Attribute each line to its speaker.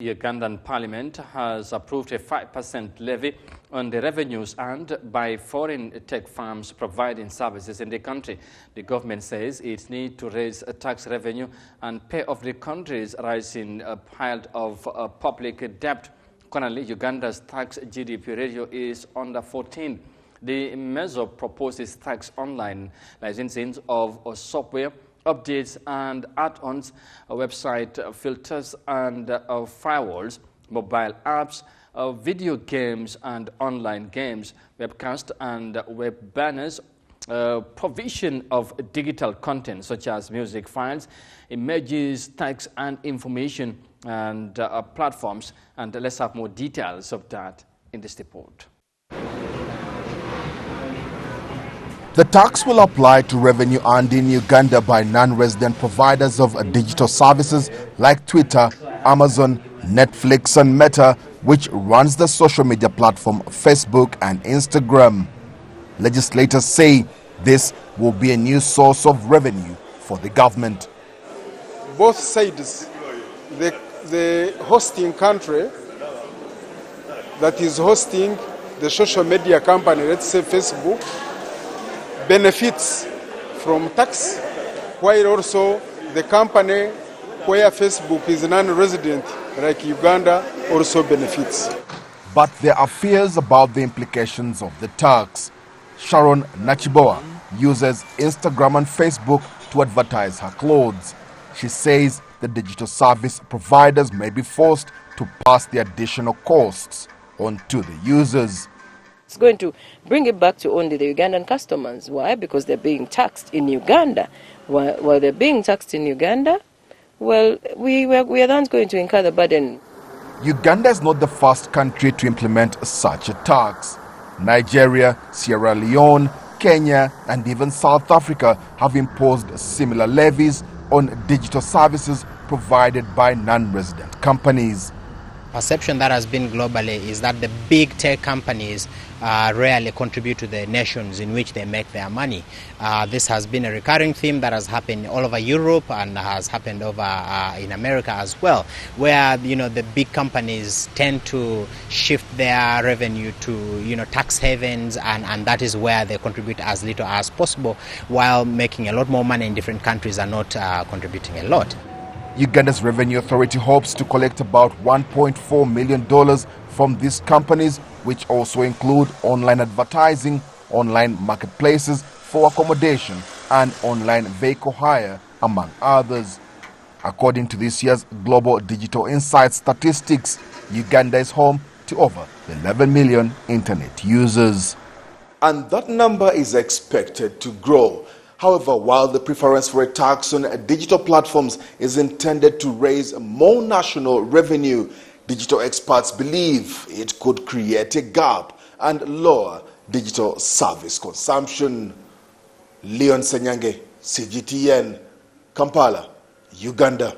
Speaker 1: The Ugandan Parliament has approved a 5% levy on the revenues earned by foreign tech firms providing services in the country. The government says it needs to raise tax revenue and pay off the country's rising pile of public debt. Currently, Uganda's tax GDP ratio is under 14. The measure proposes tax online licensing of software, updates and add-ons, website filters and firewalls, mobile apps, video games and online games, webcast and web banners, provision of digital content such as music files, images, text and information and platforms. And let's have more details of that in this report.
Speaker 2: The tax will apply to revenue earned in Uganda by non-resident providers of digital services like Twitter, Amazon, Netflix and Meta, which runs the social media platform Facebook and Instagram. Legislators say this will be a new source of revenue for the government.
Speaker 3: Both sides, the hosting country that is hosting the social media company, let's say Facebook, benefits from tax, while also the company where Facebook is non-resident, like Uganda, also benefits.
Speaker 2: But there are fears about the implications of the tax. Sharon Nachiboa uses Instagram and Facebook to advertise her clothes. She says the digital service providers may be forced to pass the additional costs on to the users.
Speaker 4: It's going to bring it back to only the Ugandan customers. Why? Because they're being taxed in Uganda. While they're being taxed in Uganda, well, we are the ones going to incur the burden.
Speaker 2: Uganda is not the first country to implement such a tax. Nigeria, Sierra Leone, Kenya, and even South Africa have imposed similar levies on digital services provided by non-resident companies.
Speaker 5: Perception that has been globally is that the big tech companies rarely contribute to the nations in which they make their money. This has been a recurring theme that has happened all over Europe and has happened over in America as well, where the big companies tend to shift their revenue to tax havens, and that is where they contribute as little as possible, while making a lot more money in different countries and not contributing a lot.
Speaker 2: Uganda's Revenue Authority hopes to collect about $1.4 million from these companies, which also include online advertising, online marketplaces for accommodation, and online vehicle hire, among others. According to this year's Global Digital Insights statistics, Uganda is home to over 11 million internet users.
Speaker 6: And that number is expected to grow. However, while the preference for a tax on digital platforms is intended to raise more national revenue, digital experts believe it could create a gap and lower digital service consumption. Leon Senyange, CGTN, Kampala, Uganda.